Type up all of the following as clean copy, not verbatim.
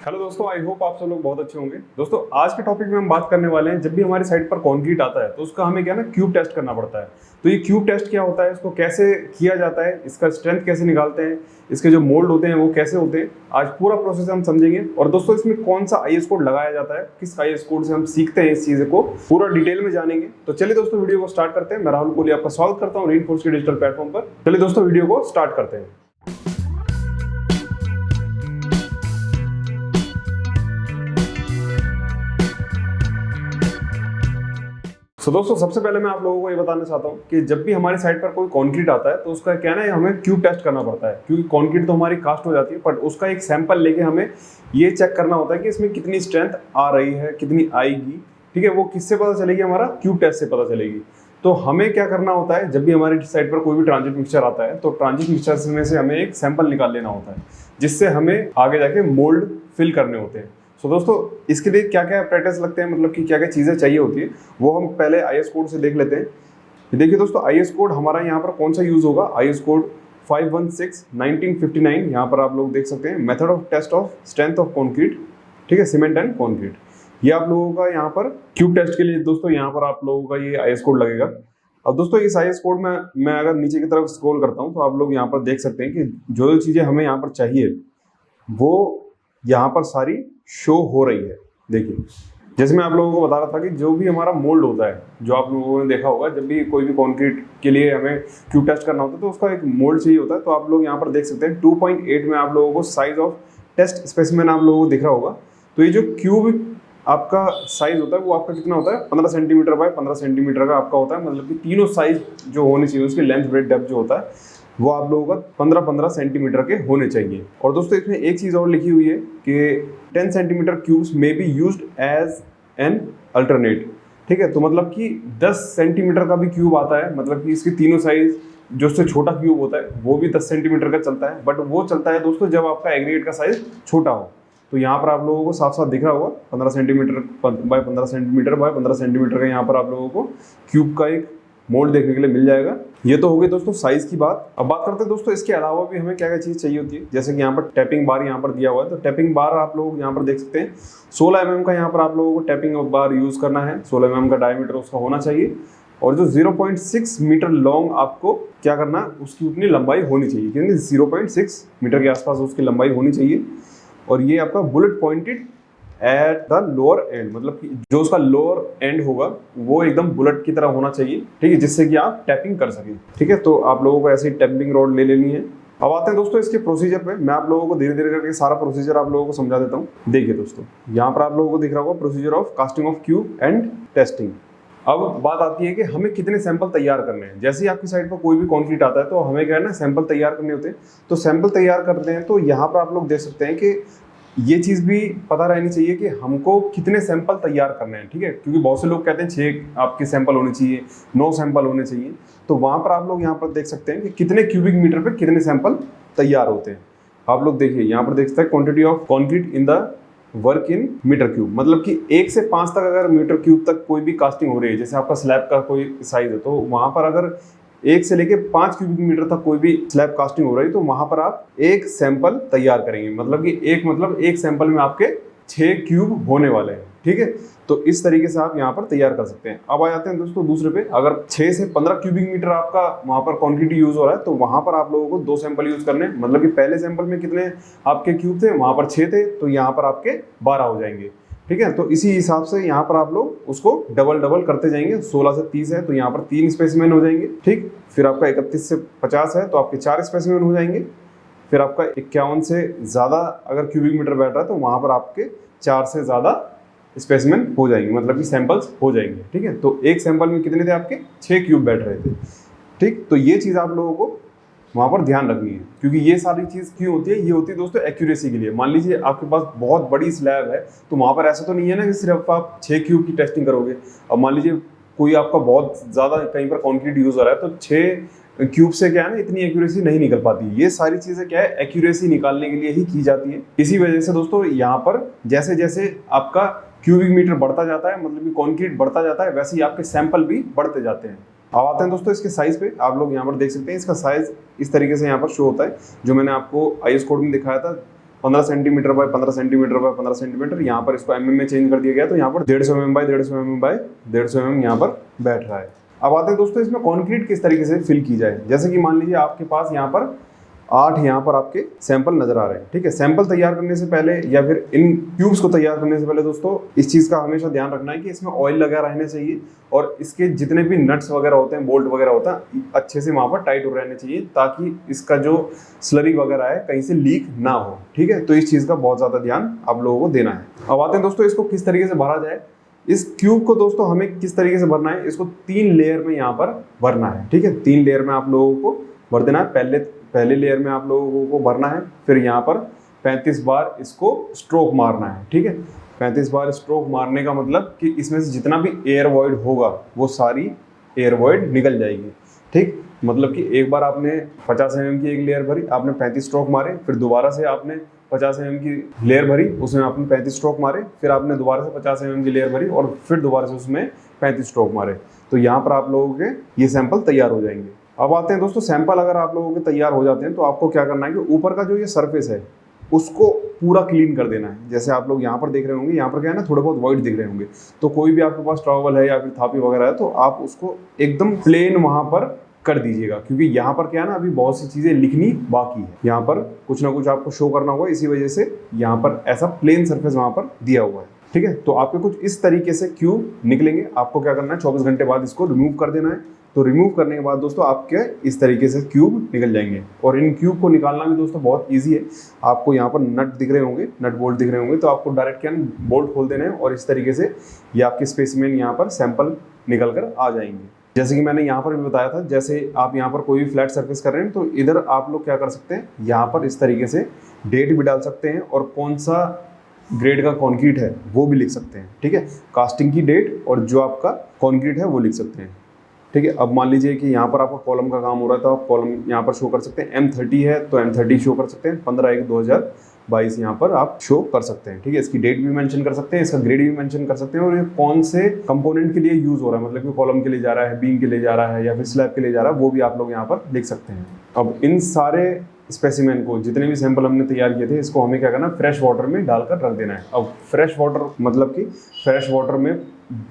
Hello दोस्तों, I hope आप सब लोग बहुत अच्छे होंगे। दोस्तों आज के टॉपिक में हम बात करने वाले हैं, जब भी हमारी साइट पर कंक्रीट आता है तो उसका हमें क्या ना क्यूब टेस्ट करना पड़ता है। तो ये क्यूब टेस्ट क्या होता है, इसको कैसे किया जाता है, इसका स्ट्रेंथ कैसे निकालते हैं, इसके जो मोल्ड होते हैं वो कैसे होते हैं, आज पूरा प्रोसेस हम समझेंगे। और दोस्तों इसमें कौन सा आईएस कोड लगाया जाता है, किस आईएस कोड से हम सीखते हैं, इस चीज़ को पूरा डिटेल में जानेंगे। तो चलिए दोस्तों वीडियो को स्टार्ट करते हैं। मैं राहुल कोहली आपका स्वागत करता हूँ रीइंफोर्स के डिजिटल प्लेटफॉर्म पर। चलिए दोस्तों वीडियो को स्टार्ट करते हैं। दोस्तों सबसे पहले मैं आप लोगों को ये बताना चाहता हूँ कि जब भी हमारी साइट पर कोई कंक्रीट आता है तो उसका क्या है ना, हमें क्यूब टेस्ट करना पड़ता है। क्योंकि कंक्रीट तो हमारी कास्ट हो जाती है, बट उसका एक सैंपल लेके हमें ये चेक करना होता है कि इसमें कितनी स्ट्रेंथ आ रही है, कितनी आएगी। ठीक है, वो किससे पता चलेगी? हमारा क्यूब टेस्ट से पता चलेगी। तो हमें क्या करना होता है, जब भी हमारी साइट पर कोई भी ट्रांजिट मिक्सचर आता है तो ट्रांजिट मिक्सचर में से हमें एक सैंपल निकाल लेना होता है, जिससे हमें आगे जाके मोल्ड फिल करने होते हैं। तो दोस्तों इसके लिए क्या क्या अपरेटस लगते हैं, मतलब कि क्या क्या चीज़ें चाहिए होती है, वो हम पहले आईएस कोड से देख लेते हैं। देखिए दोस्तों, आईएस कोड हमारा यहाँ पर कौन सा यूज़ होगा, आईएस कोड 516/1959। यहाँ पर आप लोग देख सकते हैं method of test of strength of concrete. ठीक है, सीमेंट एंड कॉन्क्रीट, ये आप लोगों का यहाँ पर क्यूब टेस्ट के लिए दोस्तों यहाँ पर आप लोगों का ये आईएस कोड लगेगा। अब दोस्तों इस आईएस कोड में मैं अगर नीचे की तरफ स्क्रॉल करता हूँ तो आप लोग यहाँ पर देख सकते हैं कि जो चीज़ें हमें यहाँ पर चाहिए वो यहाँ पर सारी शो हो रही है। देखिए, जैसे मैं आप लोगों को बता रहा था कि जो भी हमारा मोल्ड होता है, जो आप लोगों ने देखा होगा, जब भी कोई भी कंक्रीट के लिए हमें क्यूब टेस्ट करना होता है तो उसका एक मोल्ड चाहिए होता है। तो आप लोग यहाँ पर देख सकते हैं 2.8 में आप लोगों को साइज ऑफ टेस्ट स्पेसिमेन आप लोगों को दिख रहा होगा। तो ये जो क्यूब आपका साइज होता है वो आपका कितना होता है, 15 सेंटीमीटर बाय 15 सेंटीमीटर का आपका होता है। मतलब कि तीनों साइज जो होने चाहिए उसकी लेंथ ब्रेथ डेप्थ जो होता है वो आप लोगों का 15-15 सेंटीमीटर के होने चाहिए। और दोस्तों इसमें एक चीज़ और लिखी हुई है कि 10 centimetre cubes may be used as an alternate. ठीक है, तो मतलब कि 10 सेंटीमीटर का भी क्यूब आता है, मतलब कि इसकी तीनों साइज, जो उससे छोटा क्यूब होता है वो भी 10 सेंटीमीटर का चलता है। बट वो चलता है दोस्तों जब आपका एग्रीगेट का साइज छोटा हो। तो यहाँ पर आप लोगों को साफ साफ दिख रहा होगा 15 centimetre bye 15 centimetre bye 15 centimetre का यहाँ पर आप लोगों को क्यूब का एक मोल्ड देखने के लिए मिल जाएगा। ये तो हो गई दोस्तों साइज की बात। अब बात करते हैं दोस्तों इसके अलावा भी हमें क्या क्या चीज़ चाहिए होती है। जैसे कि यहाँ पर टैपिंग बार यहाँ पर दिया हुआ है, तो टैपिंग बार आप लोग यहाँ पर देख सकते हैं 16 mm का यहाँ पर आप लोगों को टैपिंग बार यूज़ करना है। 16 mm का डायमीटर उसका होना चाहिए, और जो 0.6 मीटर लॉन्ग आपको क्या करना है, उसकी उतनी लंबाई होनी चाहिए, क्योंकि 0.6 मीटर के आसपास उसकी लंबाई होनी चाहिए। और ये आपका bullet pointed at the lower and, मतलब कि जो उसका लोअर एंड होगा वो एकदम बुलेट की तरह होना चाहिए। ठीक है, जिससे कि आप टैपिंग कर सकें। ठीक है, तो आप लोगों को ऐसे ही टैपिंग रॉड ले लेनी है। अब आते हैं दोस्तों इसके प्रोसीजर पे। मैं आप लोगों को धीरे धीरे करके सारा प्रोसीजर आप लोगों को समझा देता हूँ। देखिए दोस्तों, यहाँ पर आप लोगों को दिख रहा होगा procedure of casting of cube and testing. अब बात आती है कि हमें कितने सैंपल तैयार करने हैं। जैसे ही आपकी साइट पर कोई भी कंक्रीट आता है तो हमें क्या है ना, सैंपल तैयार करने होते हैं। तो सैंपल तैयार करते हैं तो यहाँ पर आप लोग देख सकते हैं कि ये चीज़ भी पता रहनी चाहिए कि हमको कितने सैंपल तैयार करने हैं। ठीक है, क्योंकि बहुत से लोग कहते हैं 6 आपके सैंपल होने चाहिए, 9 सैंपल होने चाहिए। तो वहाँ पर आप लोग यहाँ पर देख सकते हैं कि कितने क्यूबिक मीटर पे कितने सैंपल तैयार होते हैं। आप लोग देखिए यहाँ पर देख सकते हैं quantity of concrete in the work in metre cube. मतलब कि 1 से 5 तक अगर मीटर क्यूब तक कोई भी कास्टिंग हो रही है, जैसे आपका स्लैब का कोई साइज है, तो वहाँ पर अगर 1 से लेके 5 क्यूबिक मीटर तक कोई भी स्लैब कास्टिंग हो रही है तो वहां पर आप एक सैंपल तैयार करेंगे। मतलब कि एक सैंपल में आपके 6 क्यूब होने वाले हैं। ठीक है, तो इस तरीके से आप यहाँ पर तैयार कर सकते हैं। अब आ जाते हैं दोस्तों दूसरे पे। अगर 6 से 15 क्यूबिक मीटर आपका वहां पर क्वांटिटी यूज हो रहा है तो वहां पर आप लोगों को 2 सैंपल यूज करने हैं। मतलब कि पहले सैंपल में कितने आपके क्यूब थे, वहां पर 6 थे, तो यहाँ पर आपके 12 हो जाएंगे। ठीक है, तो इसी हिसाब से यहाँ पर आप लोग उसको डबल करते जाएंगे। 16 से 30 है तो यहाँ पर 3 स्पेसिमेन हो जाएंगे। ठीक, फिर आपका 31 से 50 है तो आपके 4 स्पेसिमेन हो जाएंगे। फिर आपका 51 से ज़्यादा अगर क्यूबिक मीटर बैठ रहा है तो वहाँ पर आपके 4 से ज़्यादा स्पेसिमेन हो जाएंगे, मतलब कि सैंपल्स हो जाएंगे। ठीक है, तो एक सैंपल में कितने थे आपके, 6 क्यूब बैठ रहे थे। ठीक, तो ये चीज़ आप लोगों को वहाँ पर ध्यान रखनी है, क्योंकि ये सारी चीज़ क्यों होती है, ये होती है दोस्तों एक्यूरेसी के लिए। मान लीजिए आपके पास बहुत बड़ी स्लैब है तो वहाँ पर ऐसा तो नहीं है ना कि सिर्फ आप 6 क्यूब की टेस्टिंग करोगे। अब मान लीजिए कोई आपका बहुत ज़्यादा कहीं पर कंक्रीट यूज़ हो रहा है तो 6 क्यूब से क्या है ना, इतनी एक्यूरेसी नहीं निकल पाती। ये सारी चीज़ें क्या है, एक्यूरेसी निकालने के लिए ही की जाती है। इसी वजह से दोस्तों यहाँ पर जैसे जैसे आपका क्यूबिक मीटर बढ़ता जाता है, मतलब कि कंक्रीट बढ़ता जाता है, वैसे ही आपके सैंपल भी बढ़ते जाते हैं। अब आते हैं दोस्तों इसके साइज पे। आप लोग यहाँ पर देख सकते हैं इसका साइज इस तरीके से यहाँ पर शो होता है, जो मैंने आपको आईएस कोड में दिखाया था 15 centimetre bye 15 centimetre bye 15 centimetre, यहाँ पर इसको mm में चेंज कर दिया गया, तो यहाँ पर 150 mm by 150 mm by 150 mm यहाँ पर बैठ रहा है। अब आते हैं दोस्तों इसमें कंक्रीट किस तरीके से फिल की जाए। जैसे कि मान लीजिए आपके पास यहाँ पर 8 यहाँ पर आपके सैंपल नजर आ रहे हैं, ठीक है। सैंपल तैयार करने से पहले या फिर इन क्यूब्स को तैयार करने से पहले दोस्तों इस चीज का हमेशा ध्यान रखना है कि इसमें ऑयल लगा रहने चाहिए और इसके जितने भी नट्स वगैरह होते हैं, बोल्ट वगैरह होता है, अच्छे से वहां पर टाइट हो रहने चाहिए ताकि इसका जो स्लरी वगैरह है कहीं से लीक ना हो, ठीक है। तो इस चीज का बहुत ज्यादा ध्यान आप लोगों को देना है। अब आते हैं दोस्तों इसको किस तरीके से भरा जाए। इस क्यूब को दोस्तों हमें किस तरीके से भरना है, इसको 3 लेयर में यहाँ पर भरना है, ठीक है। 3 लेयर में आप लोगों को भर देना है। पहले लेयर में आप लोगों को भरना है, फिर यहाँ पर 35 बार इसको स्ट्रोक मारना है, ठीक है। 35 बार स्ट्रोक मारने का मतलब कि इसमें से जितना भी एयर वॉइड होगा वो सारी एयर वॉइड निकल जाएगी, ठीक। मतलब कि एक बार आपने 50 mm की एक लेयर भरी, आपने 35 स्ट्रोक मारे, फिर दोबारा से आपने 50 mm की लेयर भरी, उसमें आपने 35 स्ट्रोक मारे, फिर आपने दोबारा से 50 mm की लेयर भरी और फिर दोबारा से उसमें 35 स्ट्रोक मारे, तो यहाँ पर आप लोगों के ये सैंपल तैयार हो जाएंगे। अब आते हैं दोस्तों सैंपल अगर आप लोगों के तैयार हो जाते हैं तो आपको क्या करना है कि ऊपर का जो ये सरफेस है उसको पूरा क्लीन कर देना है। जैसे आप लोग यहाँ पर देख रहे होंगे, यहाँ पर क्या है ना, थोड़े बहुत वाइट दिख रहे होंगे, तो कोई भी आपके पास टॉवल है या फिर थापी वगैरह है तो आप उसको एकदम प्लेन वहाँ पर कर दीजिएगा, क्योंकि यहाँ पर क्या है ना, अभी बहुत सी चीजें लिखनी बाकी है, यहाँ पर कुछ ना कुछ आपको शो करना होगा, इसी वजह से यहाँ पर ऐसा प्लेन सरफेस वहाँ पर दिया हुआ है, ठीक है। तो आपके कुछ इस तरीके से क्यूब निकलेंगे। आपको क्या करना है, 24 घंटे बाद इसको रिमूव कर देना है। तो रिमूव करने के बाद दोस्तों आपके इस तरीके से क्यूब निकल जाएंगे और इन क्यूब को निकालना भी दोस्तों बहुत इजी है। आपको यहाँ पर नट दिख रहे होंगे, नट बोल्ट दिख रहे होंगे, तो आपको डायरेक्ट क्या बोल्ट खोल देना है और इस तरीके से ये आपके स्पेसिमेन यहाँ पर सैंपल निकल कर आ जाएंगे। जैसे कि मैंने यहाँ पर भी बताया था, जैसे आप यहाँ पर कोई भी फ्लैट सर्फेस कर रहे हैं तो इधर आप लोग क्या कर सकते हैं, यहाँ पर इस तरीके से डेट भी डाल सकते हैं और कौन सा ग्रेड का कॉन्क्रीट है वो भी लिख सकते हैं, ठीक है। कास्टिंग की डेट और जो आपका कॉन्क्रीट है वो लिख सकते हैं, ठीक है। अब मान लीजिए कि यहाँ पर आपका कॉलम का काम हो रहा है तो आप कॉलम यहाँ पर शो कर सकते हैं। M30 है तो M30 शो कर सकते हैं, 15/1/2022 यहाँ पर आप शो कर सकते हैं, ठीक है। इसकी डेट भी मेंशन कर सकते हैं, इसका ग्रेड भी मेंशन कर सकते हैं और ये कौन से कंपोनेंट के लिए यूज हो रहा है, मतलब कि कॉलम के लिए जा रहा है, बीम के लिए जा रहा है या फिर स्लैब के लिए जा रहा है, वो भी आप लोग यहाँ पर लिख सकते हैं। अब इन सारे स्पेसिमेन को, जितने भी सैंपल हमने तैयार किए थे, इसको हमें क्या करना है, फ्रेश वाटर में डालकर रख देना है। अब फ्रेश वाटर मतलब कि फ्रेश वाटर में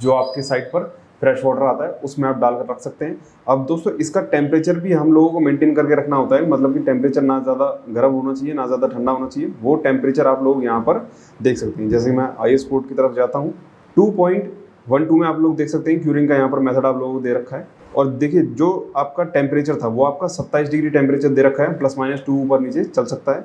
जो आपके साइट पर फ्रेश वाटर आता है उसमें आप डालकर रख सकते हैं। अब दोस्तों इसका टेम्परेचर भी हम लोगों को मेंटेन करके रखना होता है, मतलब कि टेम्परेचर ना ज़्यादा गर्म होना चाहिए ना ज़्यादा ठंडा होना चाहिए, वो टेम्परेचर आप लोग यहाँ पर देख सकते हैं। जैसे मैं IS कोड की तरफ जाता हूँ, 2.12 में आप लोग देख सकते हैं क्यूरिंग का यहाँ पर मेथड आप लोगों को दे रखा है। और देखिए जो आपका टेम्परेचर था वो आपका 27 डिग्री टेम्परेचर दे रखा है, ±2 ऊपर नीचे चल सकता है,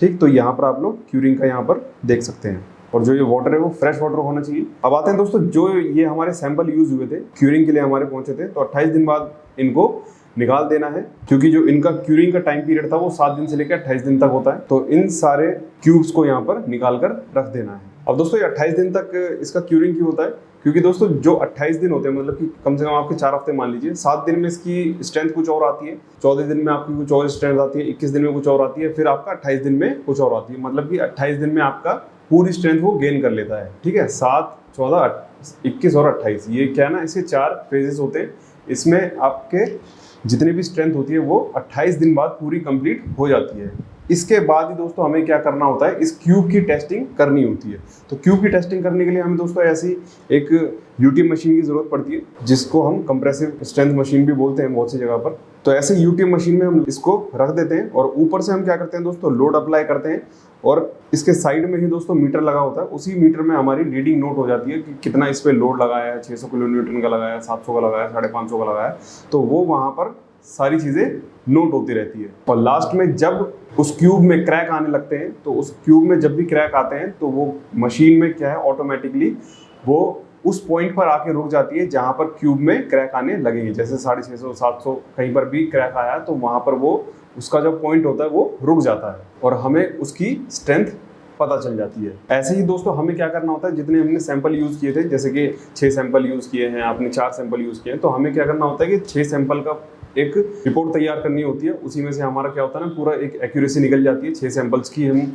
ठीक। तो यहाँ पर आप लोग क्यूरिंग का यहाँ पर देख सकते हैं और जो ये वाटर है वो फ्रेश वाटर होना चाहिए। अब आते हैं दोस्तों, जो ये हमारे सैंपल यूज हुए थे, क्यूरिंग के लिए हमारे पहुंचे थे, तो 28 दिन बाद इनको निकाल देना है, क्योंकि जो इनका क्यूरिंग का टाइम पीरियड था वो 7 दिन से लेकर 28 दिन तक होता है। तो इन सारे क्यूब्स को यहाँ पर निकाल कर रख देना है। अब दोस्तों ये 28 दिन तक इसका क्यूरिंग क्यों होता है, क्योंकि दोस्तों जो 28 दिन होते हैं, मतलब कि कम से कम आपके 4 हफ्ते मान लीजिए, 7 दिन में इसकी स्ट्रेंथ कुछ और आती है, 14 दिन में आपकी कुछ और स्ट्रेंथ आती है, 21 दिन में कुछ और आती है, फिर आपका 28 दिन में कुछ और आती है, मतलब कि 28 दिन में आपका पूरी स्ट्रेंथ वो गेन कर लेता है, ठीक है। 7, 14, 21 और 28, ये क्या है ना, इसके 4 फेजेस होते हैं। इसमें आपके जितनी भी स्ट्रेंथ होती है वो 28 दिन बाद पूरी कंप्लीट हो जाती है। इसके बाद ही दोस्तों हमें क्या करना होता है, इस क्यूब की टेस्टिंग करनी होती है। तो क्यूब की टेस्टिंग करने के लिए हमें दोस्तों ऐसी एक यूटीएम मशीन की जरूरत पड़ती है, जिसको हम कंप्रेसिव स्ट्रेंथ मशीन भी बोलते हैं बहुत सी जगह पर। तो ऐसे यूटीएम मशीन में हम इसको रख देते हैं और ऊपर से हम क्या करते हैं दोस्तों, लोड अप्लाई करते हैं और इसके साइड में ही दोस्तों मीटर लगा होता है। उसी मीटर में हमारी रीडिंग नोट हो जाती है कि कितना इस पे लोड लगाया है, 600 किलो न्यूटन का लगाया, 700 का लगाया, 550 का लगाया, तो वो वहाँ पर सारी चीज़ें नोट होती रहती है। और लास्ट में जब उस क्यूब में क्रैक आने लगते हैं, तो उस क्यूब में जब भी क्रैक आते हैं तो वो मशीन में क्या है, ऑटोमेटिकली वो उस पॉइंट पर आके रुक जाती है जहाँ पर क्यूब में क्रैक आने लगेंगे। जैसे 650, 700 कहीं पर भी क्रैक आया तो वहाँ पर वो उसका जो पॉइंट होता है वो रुक जाता है और हमें उसकी स्ट्रेंथ पता चल जाती है। ऐसे ही दोस्तों हमें क्या करना होता है, जितने हमने सैंपल यूज़ किए थे, जैसे कि 6 सैंपल यूज़ किए हैं, आपने 4 सैंपल यूज़ किए हैं, तो हमें क्या करना होता है कि 6 सैंपल का एक रिपोर्ट तैयार करनी होती है। उसी में से हमारा क्या होता है ना, पूरा एक एक्यूरेसी निकल जाती है। 6 सैंपल्स की हम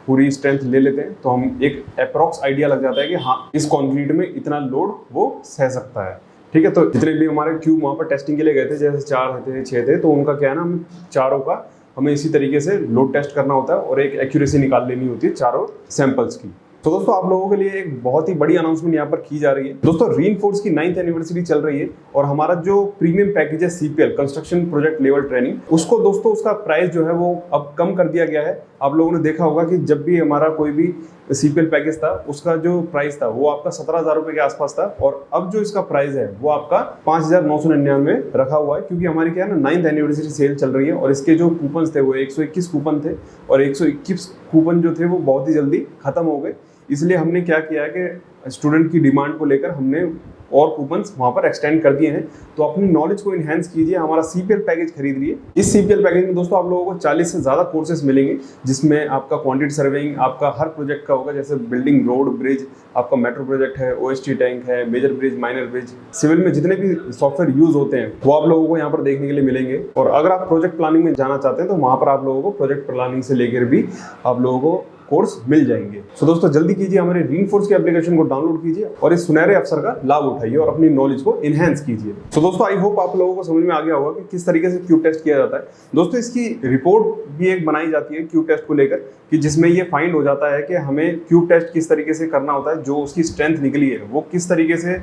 पूरी स्ट्रेंथ ले लेते हैं, तो हम एक अप्रॉक्स आइडिया लग जाता है कि हाँ इस कॉन्क्रीट में इतना लोड वो सह सकता है, ठीक है। तो जितने भी हमारे क्यूब वहाँ पर टेस्टिंग के लिए गए थे, जैसे 4 थे, 6 थे, तो उनका क्या है ना, हम चारों का हमें इसी तरीके से लोड टेस्ट करना होता है और एक एक्यूरेसी निकाल लेनी होती है चारों सैंपल्स की। तो दोस्तों आप लोगों के लिए एक बहुत ही बड़ी अनाउंसमेंट यहाँ पर की जा रही है। दोस्तों रीइंफोर्स की 9th एनिवर्सरी चल रही है और हमारा जो प्रीमियम पैकेज है CPL construction project level training, उसको दोस्तों उसका प्राइस जो है वो अब कम कर दिया गया है। आप लोगों ने देखा होगा कि जब भी हमारा कोई भी CPL पैकेज था उसका जो प्राइस था वो आपका 17,000 रुपए के आसपास था और अब जो इसका प्राइस है वो आपका 5,999 रखा हुआ है, क्योंकि हमारी क्या है ना 9th एनिवर्सरी सेल चल रही है और इसके जो कूपन थे वो 121 कूपन थे और 121 कूपन जो थे वो बहुत ही जल्दी खत्म हो गए। इसलिए हमने क्या किया है कि स्टूडेंट की डिमांड को लेकर हमने और कूपन्स वहाँ पर एक्सटेंड कर दिए हैं। तो अपनी नॉलेज को इन्हेंस कीजिए, हमारा CPL पैकेज खरीद लिए। इस CPL पैकेज में दोस्तों आप लोगों को 40 से ज़्यादा कोर्सेज मिलेंगे, जिसमें आपका क्वांटिटी सर्वेइंग आपका हर प्रोजेक्ट का होगा, जैसे बिल्डिंग, रोड, ब्रिज, आपका मेट्रो प्रोजेक्ट है, OST टैंक है, major bridge, minor bridge, civil में जितने भी सॉफ्टवेयर यूज होते हैं वो आप लोगों को यहाँ पर देखने के लिए मिलेंगे। और अगर आप प्रोजेक्ट प्लानिंग में जाना चाहते हैं तो वहाँ पर आप लोगों को प्रोजेक्ट प्लानिंग से लेकर भी आप लोगों को कोर्स मिल जाएंगे। सो दोस्तों जल्दी कीजिए, हमारे रीइंफोर्स के एप्लीकेशन को डाउनलोड कीजिए और इस सुनहरे अवसर का लाभ उठाइए और अपनी नॉलेज को इनहेंस कीजिए। सो दोस्तों आई होप आप लोगों को समझ में आ गया होगा कि किस तरीके से क्यूब टेस्ट किया जाता है। दोस्तों इसकी रिपोर्ट भी एक बनाई जाती है क्यूब टेस्ट को लेकर, कि जिसमें ये फाइंड हो जाता है कि हमें क्यूब टेस्ट किस तरीके से करना होता है, जो उसकी स्ट्रेंथ निकली है वो किस तरीके से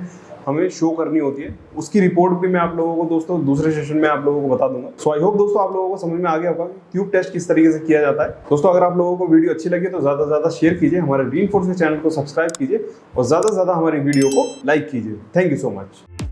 हमें शो करनी होती है। उसकी रिपोर्ट भी मैं आप लोगों को दोस्तों दूसरे सेशन में आप लोगों को बता दूंगा। सो आई होप दोस्तों आप लोगों को समझ में आ गया होगा क्यूब टेस्ट किस तरीके से किया जाता है। दोस्तों अगर आप लोगों को वीडियो अच्छी लगी तो ज़्यादा से ज़्यादा शेयर कीजिए, हमारे रीइंफोर्स के चैनल को सब्सक्राइब कीजिए और ज़्यादा से ज़्यादा हमारी वीडियो को लाइक कीजिए। Thank you so much.